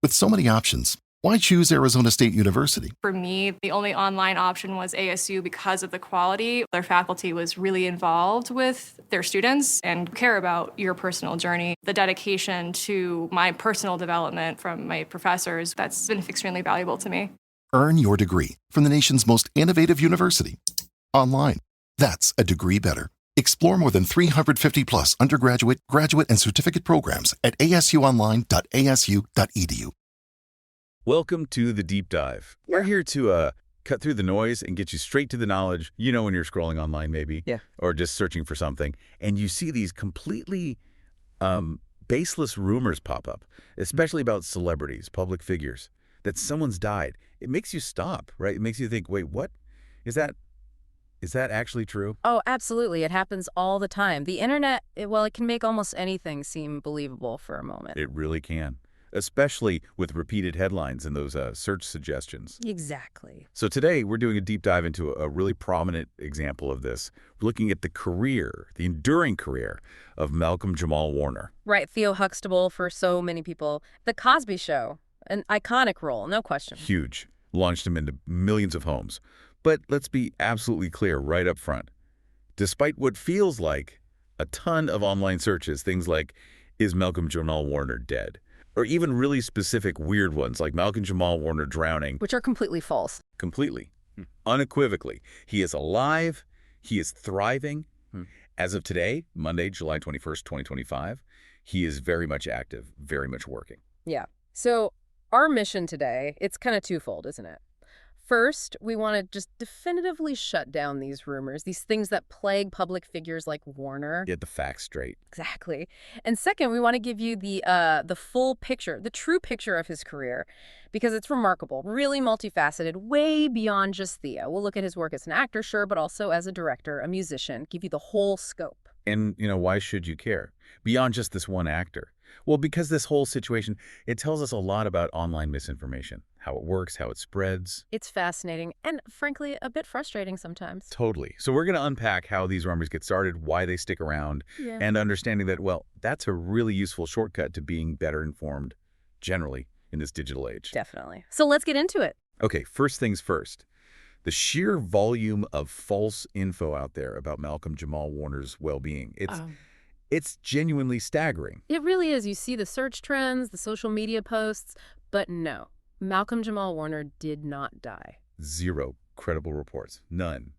With so many options, why choose Arizona State University? For me, the only online option was ASU because of the quality. Their faculty was really involved with their students and care about your personal journey. The dedication to my personal development from my professors, that's been extremely valuable to me. Earn your degree from the nation's most innovative university. Online. That's a degree better. Explore more than 350 plus undergraduate, graduate, and certificate programs at asuonline.asu.edu. Welcome to The Deep Dive. We're here to cut through the noise and get you straight to the knowledge. You know when you're scrolling online maybe, or just searching for something, and you see these completely baseless rumors pop up, especially about celebrities, public figures, that someone's died. It makes you stop, right? It makes you think, wait, what? Is that actually true? Oh, absolutely. It happens all the time. The internet, it can make almost anything seem believable for a moment. It really can, especially with repeated headlines and those search suggestions. Exactly. So today we're doing a deep dive into a really prominent example of this. We're looking at the enduring career of Malcolm-Jamal Warner. Right. Theo Huxtable for so many people. The Cosby Show, an iconic role, no question. Huge. Launched him into millions of homes. But let's be absolutely clear right up front. Despite what feels like a ton of online searches, things like, is Malcolm-Jamal Warner dead? Or even really specific weird ones like Malcolm-Jamal Warner drowning. Which are completely false. Completely. Unequivocally. He is alive. He is thriving. As of today, Monday, July 21st, 2025, he is very much active, very much working. Yeah. So our mission today, it's kind of twofold, isn't it? First, we want to just definitively shut down these rumors, these things that plague public figures like Warner. Get the facts straight. Exactly. And second, we want to give you the full picture, the true picture of his career, because it's remarkable, really multifaceted, way beyond just Theo. We'll look at his work as an actor, sure, but also as a director, a musician, give you the whole scope. And, why should you care? Beyond just this one actor. Well, because this whole situation, it tells us a lot about online misinformation, how it works, how it spreads. It's fascinating and, frankly, a bit frustrating sometimes. Totally. So we're going to unpack how these rumors get started, why they stick around, and understanding that, well, that's a really useful shortcut to being better informed generally in this digital age. Definitely. So let's get into it. Okay, first things first. The sheer volume of false info out there about Malcolm-Jamal Warner's well-being, it's genuinely staggering. It really is. You see the search trends, the social media posts, but no, Malcolm-Jamal Warner did not die. Zero credible reports. None.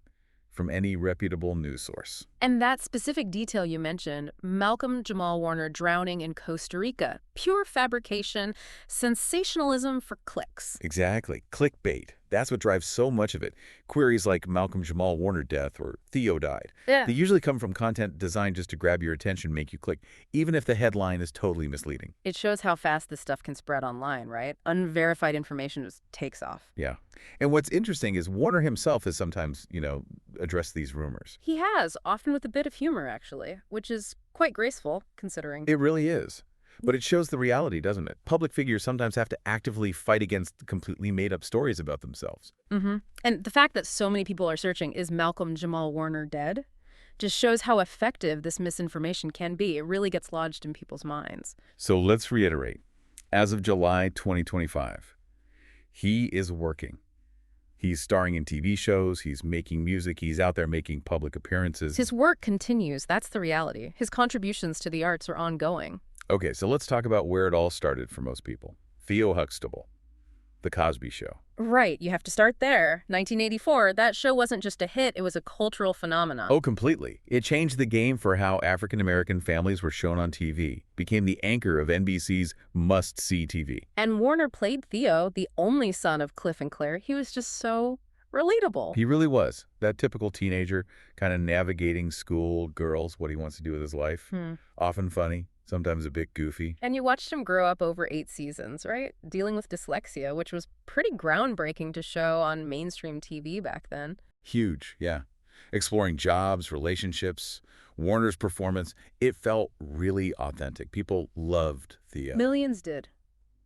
From any reputable news source. And that specific detail you mentioned, Malcolm-Jamal Warner drowning in Costa Rica, pure fabrication, sensationalism for clicks. Exactly. Clickbait. That's what drives so much of it. Queries like Malcolm-Jamal Warner death or Theo died. They usually come from content designed just to grab your attention, make you click, even if the headline is totally misleading. It shows how fast this stuff can spread online, right? Unverified information just takes off. Yeah. And what's interesting is Warner himself has sometimes, addressed these rumors. He has, often with a bit of humor, actually, which is quite graceful, considering. It really is. But it shows the reality, doesn't it? Public figures sometimes have to actively fight against completely made-up stories about themselves. And the fact that so many people are searching, is Malcolm-Jamal Warner dead, just shows how effective this misinformation can be. It really gets lodged in people's minds. So let's reiterate. As of July 2025, he is working. He's starring in TV shows, he's making music, he's out there making public appearances. His work continues, that's the reality. His contributions to the arts are ongoing. Okay, so let's talk about where it all started for most people. Theo Huxtable, The Cosby Show. Right, you have to start there. 1984, that show wasn't just a hit, it was a cultural phenomenon. Oh, completely. It changed the game for how African-American families were shown on TV, became the anchor of NBC's must-see TV. And Warner played Theo, the only son of Cliff and Claire. He was just so relatable. He really was. That typical teenager, kind of navigating school, girls, what he wants to do with his life. Often funny. Sometimes a bit goofy. And you watched him grow up over 8 seasons, right? Dealing with dyslexia, which was pretty groundbreaking to show on mainstream TV back then. Huge, yeah. Exploring jobs, relationships, Warner's performance, it felt really authentic. People loved Theo. Millions did.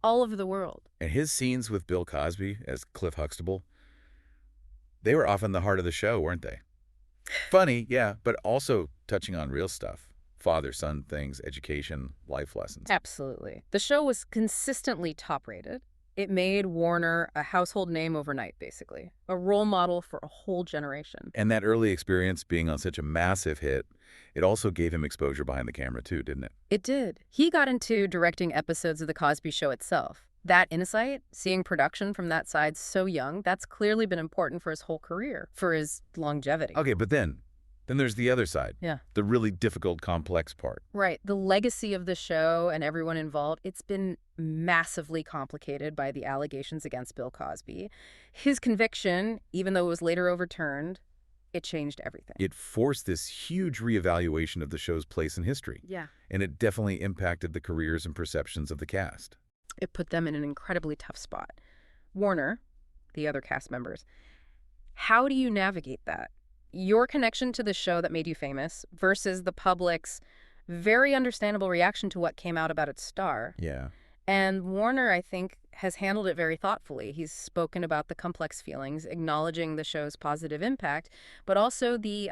All over the world. And his scenes with Bill Cosby as Cliff Huxtable, they were often the heart of the show, weren't they? Funny, yeah, but also touching on real stuff. father-son things, education, life lessons. Absolutely. The show was consistently top-rated. It made Warner a household name overnight, basically. A role model for a whole generation. And that early experience being on such a massive hit, it also gave him exposure behind the camera too, didn't it? It did. He got into directing episodes of The Cosby Show itself. That insight, seeing production from that side so young, that's clearly been important for his whole career, for his longevity. Okay, but then there's the other side. Yeah. The really difficult, complex part. Right. The legacy of the show and everyone involved, it's been massively complicated by the allegations against Bill Cosby. His conviction, even though it was later overturned, it changed everything. It forced this huge reevaluation of the show's place in history. Yeah. And it definitely impacted the careers and perceptions of the cast. It put them in an incredibly tough spot. Warner, the other cast members, how do you navigate that? Your connection to the show that made you famous versus the public's very understandable reaction to what came out about its star. Yeah. And Warner, I think, has handled it very thoughtfully. He's spoken about the complex feelings, acknowledging the show's positive impact, but also the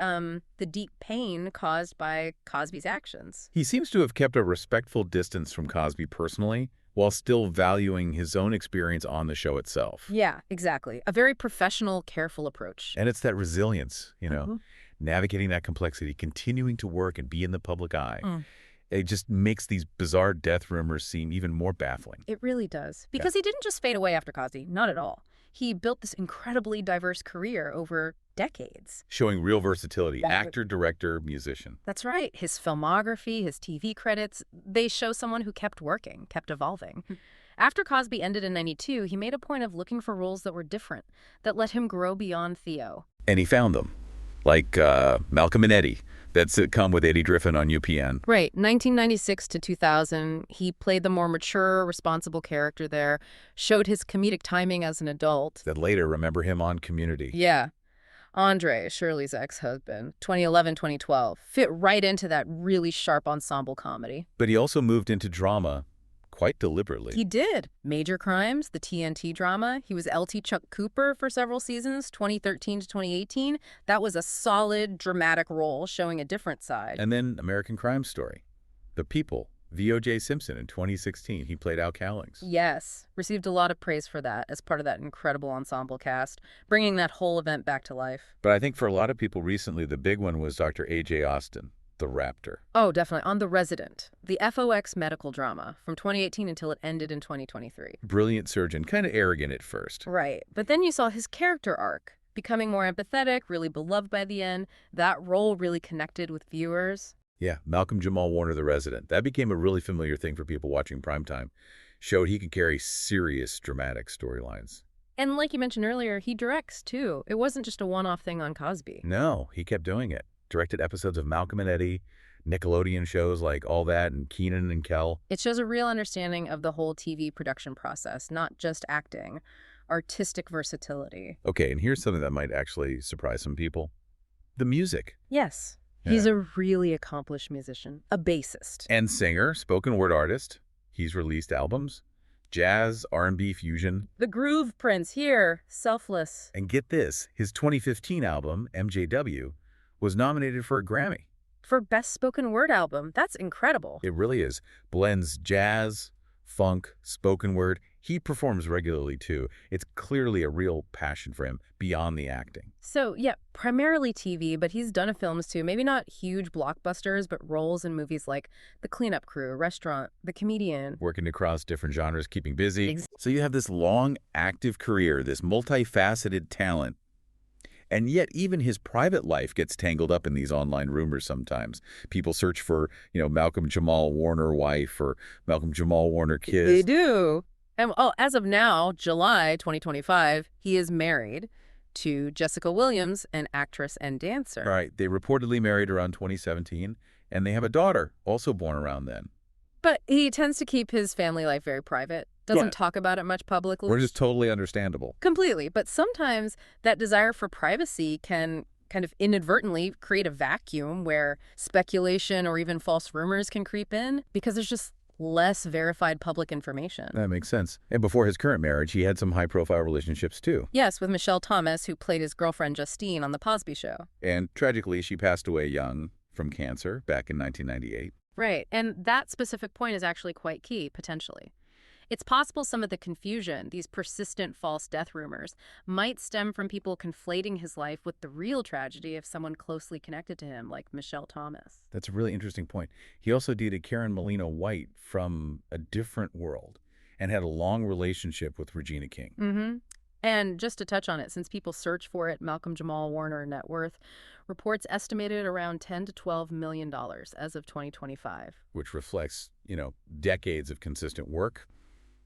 deep pain caused by Cosby's actions. He seems to have kept a respectful distance from Cosby personally, while still valuing his own experience on the show itself. Yeah, exactly. A very professional, careful approach. And it's that resilience, navigating that complexity, continuing to work and be in the public eye. It just makes these bizarre death rumors seem even more baffling. It really does. Because he didn't just fade away after Cosby. Not at all. He built this incredibly diverse career over decades. Showing real versatility, actor, director, musician. That's right. His filmography, his TV credits, they show someone who kept working, kept evolving. After Cosby ended in '92, he made a point of looking for roles that were different, that let him grow beyond Theo. And he found them, like Malcolm and Eddie, that sitcom with Eddie Griffin on UPN. Right. 1996 to 2000, he played the more mature, responsible character there, showed his comedic timing as an adult. That later remember him on Community. Yeah. Andre, Shirley's ex-husband, 2011-2012, fit right into that really sharp ensemble comedy. But he also moved into drama quite deliberately. He did. Major Crimes, the TNT drama. He was LT Chuck Cooper for several seasons, 2013 to 2018. That was a solid, dramatic role showing a different side. And then American Crime Story. The People, V.O.J. Simpson in 2016. He played Al Cowlings. Yes. Received a lot of praise for that as part of that incredible ensemble cast, bringing that whole event back to life. But I think for a lot of people recently, the big one was Dr. A.J. Austin, the Raptor. Oh, definitely. On The Resident, the FOX medical drama from 2018 until it ended in 2023. Brilliant surgeon, kind of arrogant at first. Right. But then you saw his character arc, becoming more empathetic, really beloved by the end. That role really connected with viewers. Yeah, Malcolm-Jamal Warner, the Resident. That became a really familiar thing for people watching primetime. Showed he could carry serious, dramatic storylines. And like you mentioned earlier, he directs, too. It wasn't just a one-off thing on Cosby. No, he kept doing it. Directed episodes of Malcolm and Eddie, Nickelodeon shows like All That and Keenan and Kel. It shows a real understanding of the whole TV production process, not just acting, artistic versatility. Okay, and here's something that might actually surprise some people. The music. Yes. He's a really accomplished musician, a bassist. And singer, spoken word artist. He's released albums, jazz, R&B fusion. The Groove Prince here, Selfless. And get this, his 2015 album, MJW, was nominated for a Grammy. For Best Spoken Word Album. That's incredible. It really is. Blends jazz, funk, spoken word. He performs regularly, too. It's clearly a real passion for him beyond the acting. So, yeah, primarily TV, but he's done films, too. Maybe not huge blockbusters, but roles in movies like The Cleanup Crew, Restaurant, The Comedian. Working across different genres, keeping busy. So you have this long, active career, this multifaceted talent. And yet even his private life gets tangled up in these online rumors sometimes. People search for, Malcolm-Jamal Warner wife or Malcolm-Jamal Warner kids. They do. And as of now, July 2025, he is married to Jessica Williams, an actress and dancer. Right. They reportedly married around 2017, and they have a daughter also born around then. But he tends to keep his family life very private. Doesn't talk about it much publicly. Which is totally understandable. Completely. But sometimes that desire for privacy can kind of inadvertently create a vacuum where speculation or even false rumors can creep in because there's just less verified public information. That makes sense. And before his current marriage, he had some high-profile relationships, too. Yes, with Michelle Thomas, who played his girlfriend Justine on The Cosby Show. And tragically, she passed away young from cancer back in 1998. Right, and that specific point is actually quite key, potentially. It's possible some of the confusion, these persistent false death rumors, might stem from people conflating his life with the real tragedy of someone closely connected to him, like Michelle Thomas. That's a really interesting point. He also dated Karen Molino White from a different world and had a long relationship with Regina King. Mm-hmm. And just to touch on it, since people search for it, Malcolm-Jamal Warner net worth reports estimated around $10 to $12 million as of 2025. Which reflects, decades of consistent work.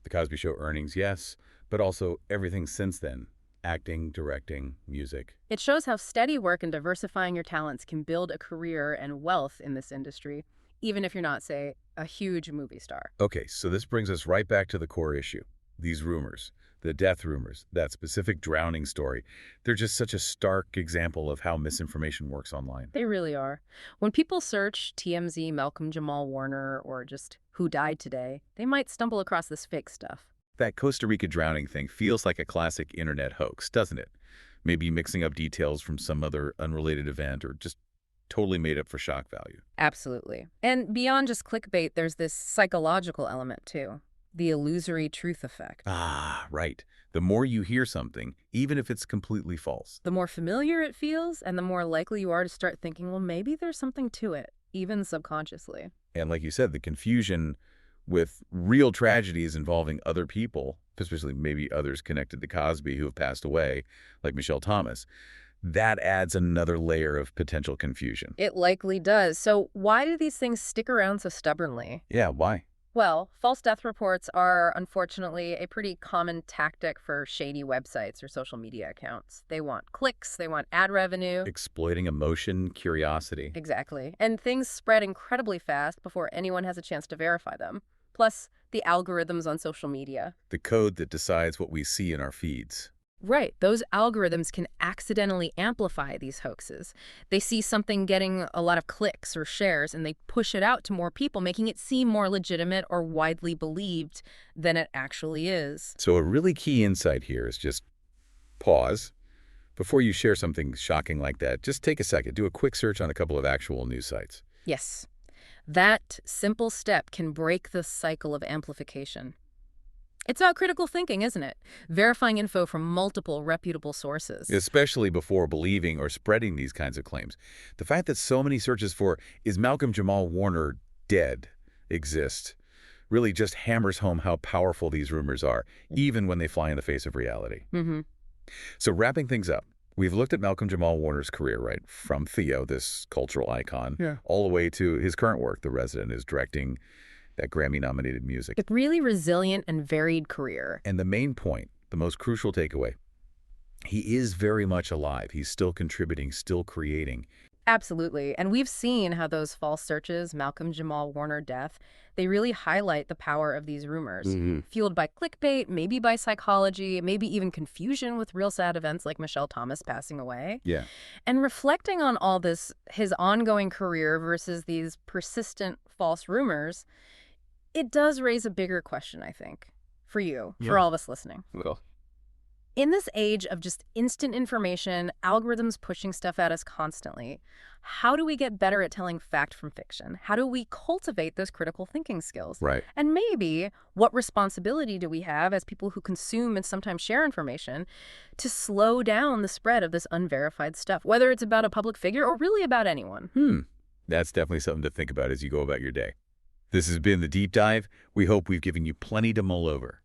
The Cosby Show earnings, yes, but also everything since then. Acting, directing, music. It shows how steady work and diversifying your talents can build a career and wealth in this industry, even if you're not, say, a huge movie star. Okay, so this brings us right back to the core issue. These rumors, the death rumors, that specific drowning story, they're just such a stark example of how misinformation works online. They really are. When people search TMZ, Malcolm-Jamal Warner, or just who died today, they might stumble across this fake stuff. That Costa Rica drowning thing feels like a classic internet hoax, doesn't it? Maybe mixing up details from some other unrelated event or just totally made up for shock value. Absolutely. And beyond just clickbait, there's this psychological element, too. The illusory truth effect. Ah, right. The more you hear something, even if it's completely false, the more familiar it feels, and the more likely you are to start thinking, well, maybe there's something to it, even subconsciously. And like you said, the confusion with real tragedies involving other people, especially maybe others connected to Cosby who have passed away, like Michelle Thomas, that adds another layer of potential confusion. It likely does. So why do these things stick around so stubbornly? Yeah, why? Well, false death reports are, unfortunately, a pretty common tactic for shady websites or social media accounts. They want clicks, they want ad revenue. Exploiting emotion, curiosity. Exactly. And things spread incredibly fast before anyone has a chance to verify them. Plus, the algorithms on social media. The code that decides what we see in our feeds. Right. Those algorithms can accidentally amplify these hoaxes. They see something getting a lot of clicks or shares, and they push it out to more people, making it seem more legitimate or widely believed than it actually is. So a really key insight here is just pause. Before you share something shocking like that, just take a second. Do a quick search on a couple of actual news sites. Yes. That simple step can break the cycle of amplification. It's about critical thinking, isn't it? Verifying info from multiple reputable sources. Especially before believing or spreading these kinds of claims. The fact that so many searches for, is Malcolm-Jamal Warner dead, exist, really just hammers home how powerful these rumors are, even when they fly in the face of reality. Mm-hmm. So wrapping things up, we've looked at Malcolm-Jamal Warner's career, right? From Theo, this cultural icon, all the way to his current work, The Resident, is directing that Grammy-nominated music. A really resilient and varied career. And the main point, the most crucial takeaway, he is very much alive. He's still contributing, still creating. Absolutely. And we've seen how those false searches, Malcolm-Jamal Warner death, they really highlight the power of these rumors. Fueled by clickbait, maybe by psychology, maybe even confusion with real sad events like Michelle Thomas passing away. Yeah. And reflecting on all this, his ongoing career versus these persistent false rumors, it does raise a bigger question, I think, for you, for all of us listening. Well, in this age of just instant information, algorithms pushing stuff at us constantly, how do we get better at telling fact from fiction? How do we cultivate those critical thinking skills? right. And maybe what responsibility do we have as people who consume and sometimes share information to slow down the spread of this unverified stuff, whether it's about a public figure or really about anyone? That's definitely something to think about as you go about your day. This has been The Deep Dive. We hope we've given you plenty to mull over.